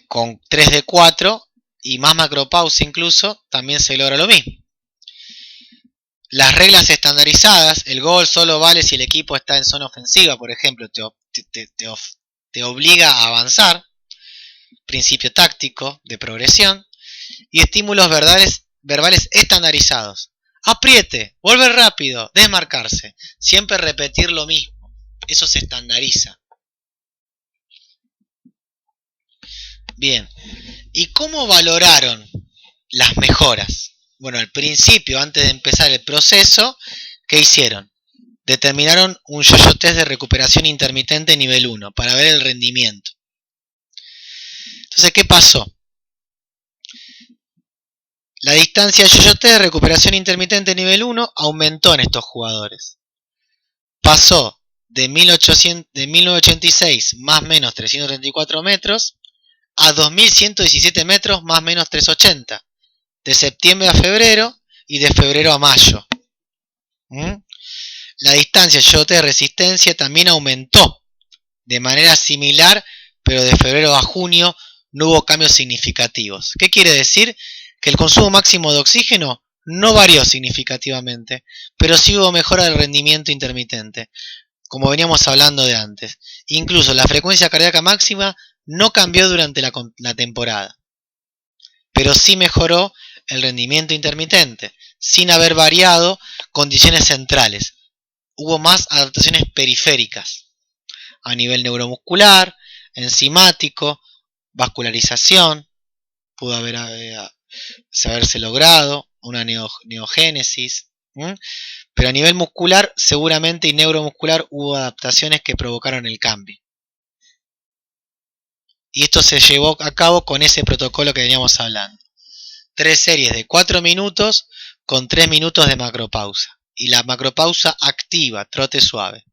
con 3 de 4 y más macropausa incluso, también se logra lo mismo. Las reglas estandarizadas, el gol solo vale si el equipo está en zona ofensiva, por ejemplo, te obliga a avanzar, principio táctico de progresión, y estímulos verbales estandarizados. Apriete, volver rápido, desmarcarse, siempre repetir lo mismo, eso se estandariza. Bien, ¿y cómo valoraron las mejoras? Bueno, al principio, antes de empezar el proceso, ¿qué hicieron? Determinaron un yo-yo test de recuperación intermitente nivel 1 para ver el rendimiento. Entonces, ¿qué pasó? La distancia yo-yo test de recuperación intermitente nivel 1 aumentó en estos jugadores. Pasó de 1986 más menos 334 metros a 2117 metros más menos 380. De septiembre a febrero y de febrero a mayo. La distancia yo-yo test de resistencia también aumentó de manera similar, pero de febrero a junio no hubo cambios significativos. ¿Qué quiere decir? Que el consumo máximo de oxígeno no varió significativamente, pero sí hubo mejora del rendimiento intermitente, como veníamos hablando de antes. Incluso la frecuencia cardíaca máxima no cambió durante la temporada, pero sí mejoró el rendimiento intermitente, sin haber variado condiciones centrales. Hubo más adaptaciones periféricas a nivel neuromuscular, enzimático, vascularización, pudo haberse logrado una neogénesis, pero a nivel muscular seguramente y neuromuscular hubo adaptaciones que provocaron el cambio. Y esto se llevó a cabo con ese protocolo que veníamos hablando. 3 series de 4 minutos con 3 minutos de macropausa. Y la macropausa activa, trote suave.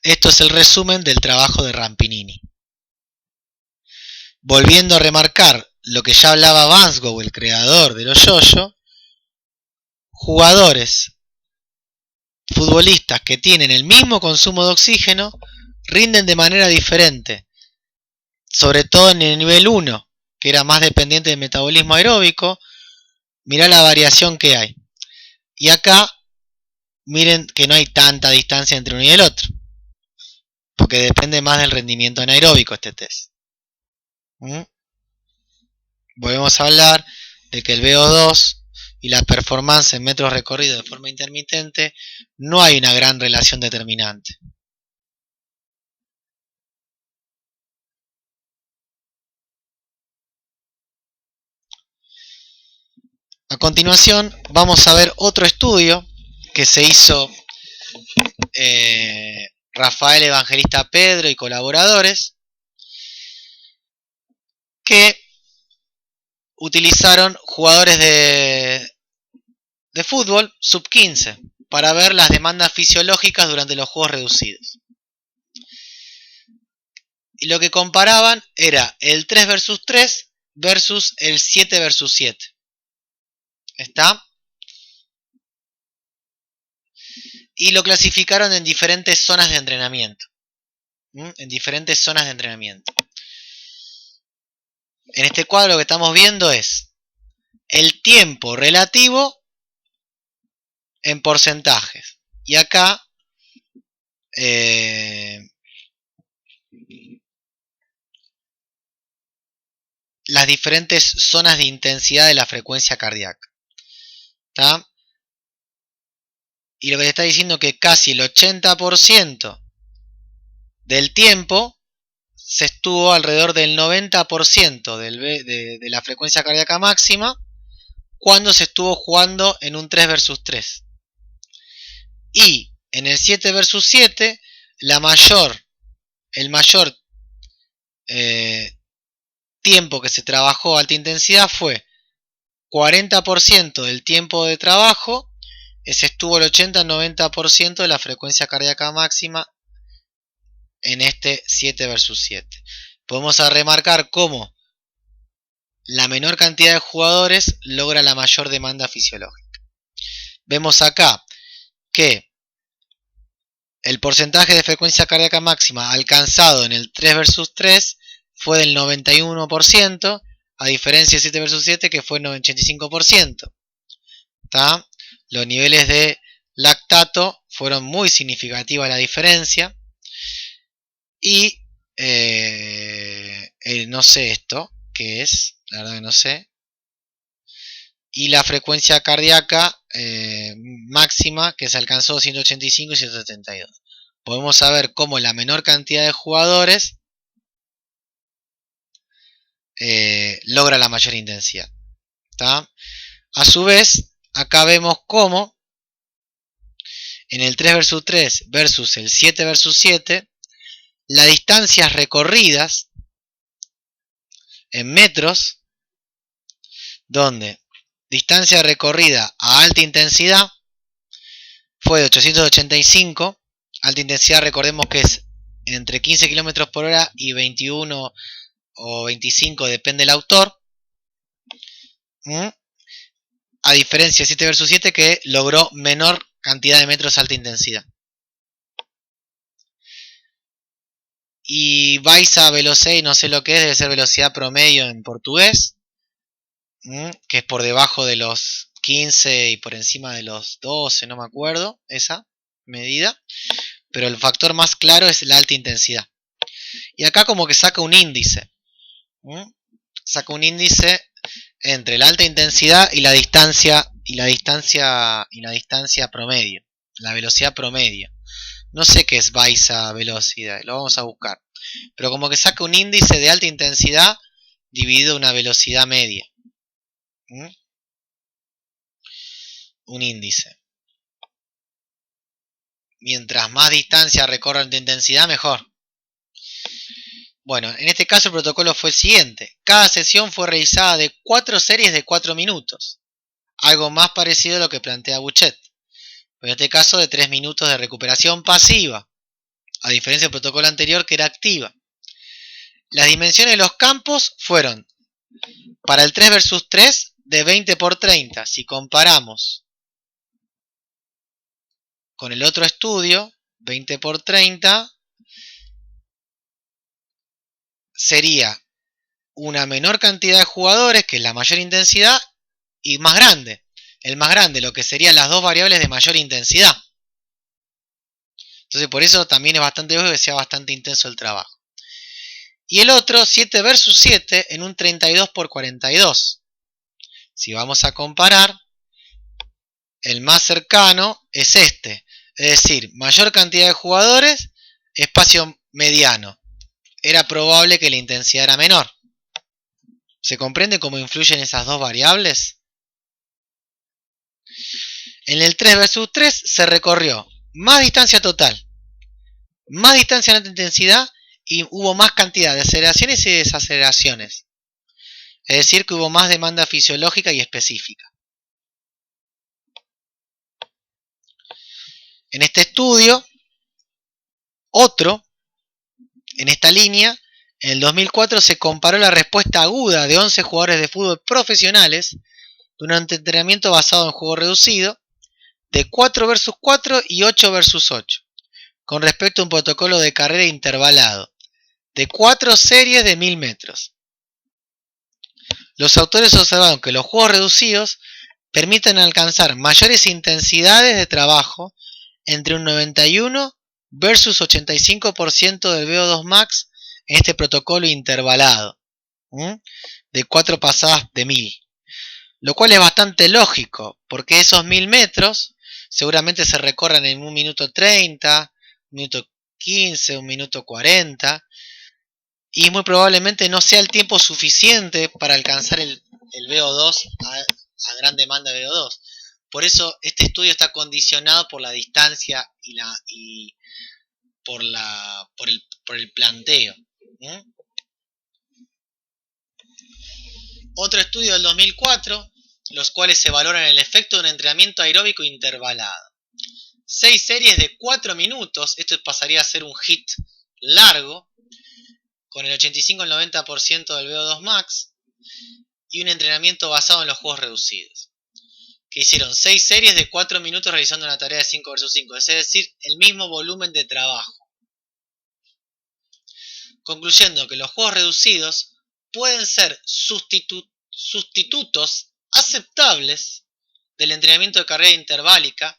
Esto es el resumen del trabajo de Rampinini. Volviendo a remarcar lo que ya hablaba Vansgo, el creador de los yo-yo, jugadores, futbolistas que tienen el mismo consumo de oxígeno rinden de manera diferente, sobre todo en el nivel 1, que era más dependiente del metabolismo aeróbico. Mirá la variación que hay. Y acá, miren que no hay tanta distancia entre uno y el otro, porque depende más del rendimiento anaeróbico este test. Volvemos a hablar de que el VO2 y la performance en metros recorridos de forma intermitente no hay una gran relación determinante. A continuación vamos a ver otro estudio que se hizo Rafael Evangelista Pedro y colaboradores, que utilizaron jugadores de fútbol sub-15 para ver las demandas fisiológicas durante los juegos reducidos. Y lo que comparaban era el 3 versus 3 versus el 7 versus 7. ¿Está? Y lo clasificaron en diferentes zonas de entrenamiento. En diferentes zonas de entrenamiento. En este cuadro lo que estamos viendo es el tiempo relativo en porcentajes. Y acá las diferentes zonas de intensidad de la frecuencia cardíaca. ¿Está? Y lo que te está diciendo es que casi el 80% del tiempo se estuvo alrededor del 90% de la frecuencia cardíaca máxima cuando se estuvo jugando en un 3 versus 3. Y en el 7 versus 7, el mayor tiempo que se trabajó a alta intensidad fue 40% del tiempo de trabajo. Ese estuvo el 80-90% de la frecuencia cardíaca máxima en este 7 versus 7. Podemos remarcar cómo la menor cantidad de jugadores logra la mayor demanda fisiológica. Vemos acá que el porcentaje de frecuencia cardíaca máxima alcanzado en el 3 versus 3 fue del 91%, a diferencia de 7 versus 7 que fue el 85%. ¿Tá? Los niveles de lactato fueron muy significativas la diferencia. Y no sé esto, ¿qué es? La verdad que no sé. Y la frecuencia cardíaca máxima que se alcanzó 185 y 172. Podemos saber cómo la menor cantidad de jugadores logra la mayor intensidad. ¿Tá? A su vez, acá vemos cómo en el 3 versus 3 versus el 7 versus 7, las distancias recorridas en metros, donde distancia recorrida a alta intensidad fue de 885. Alta intensidad, recordemos que es entre 15 km por hora y 21 o 25, depende del autor. A diferencia de 7 versus 7 que logró menor cantidad de metros alta intensidad. Y Baixa Velocei, no sé lo que es, debe ser velocidad promedio en portugués, que es por debajo de los 15 y por encima de los 12, no me acuerdo, esa medida. Pero el factor más claro es la alta intensidad. Y acá como que saca un índice. Saca un índice entre la alta intensidad y la distancia promedio, la velocidad promedio. No sé qué es Baixa velocidad, lo vamos a buscar. Pero como que saca un índice de alta intensidad dividido una velocidad media. Un índice. Mientras más distancia recorra alta intensidad, mejor. Bueno, en este caso el protocolo fue el siguiente. Cada sesión fue realizada de 4 series de 4 minutos. Algo más parecido a lo que plantea Buchet. En este caso de 3 minutos de recuperación pasiva. A diferencia del protocolo anterior que era activa. Las dimensiones de los campos fueron para el 3 versus 3 de 20 por 30. Si comparamos con el otro estudio, 20 por 30 sería una menor cantidad de jugadores, que es la mayor intensidad, y más grande. El más grande, lo que serían las dos variables de mayor intensidad. Entonces por eso también es bastante lógico que sea bastante intenso el trabajo. Y el otro, 7 versus 7, en un 32 por 42. Si vamos a comparar, el más cercano es este. Es decir, mayor cantidad de jugadores, espacio mediano. Era probable que la intensidad era menor. ¿Se comprende cómo influyen esas dos variables? En el 3 versus 3 se recorrió más distancia total, más distancia en alta intensidad y hubo más cantidad de aceleraciones y desaceleraciones. Es decir, que hubo más demanda fisiológica y específica. En este estudio, otro, en esta línea, en el 2004 se comparó la respuesta aguda de 11 jugadores de fútbol profesionales durante entrenamiento basado en juego reducido, de 4 versus 4 y 8 versus 8, con respecto a un protocolo de carrera intervalado, de 4 series de 1000 metros. Los autores observaron que los juegos reducidos permiten alcanzar mayores intensidades de trabajo entre un 91 versus 85% del VO2 max en este protocolo intervalado, de 4 pasadas de 1000. Lo cual es bastante lógico, porque esos 1000 metros seguramente se recorran en 1 minuto 30, 1 minuto 15, 1 minuto 40, y muy probablemente no sea el tiempo suficiente para alcanzar el VO2 a gran demanda de VO2. Por eso este estudio está condicionado por la distancia y por el planteo. Otro estudio del 2004, los cuales se valoran el efecto de un entrenamiento aeróbico intervalado. 6 series de 4 minutos, esto pasaría a ser un HIIT largo, con el 85 al 90% del VO2 max, y un entrenamiento basado en los juegos reducidos, que hicieron 6 series de 4 minutos realizando una tarea de 5 versus 5, es decir, el mismo volumen de trabajo. Concluyendo que los juegos reducidos pueden ser sustitutos aceptables del entrenamiento de carrera interválica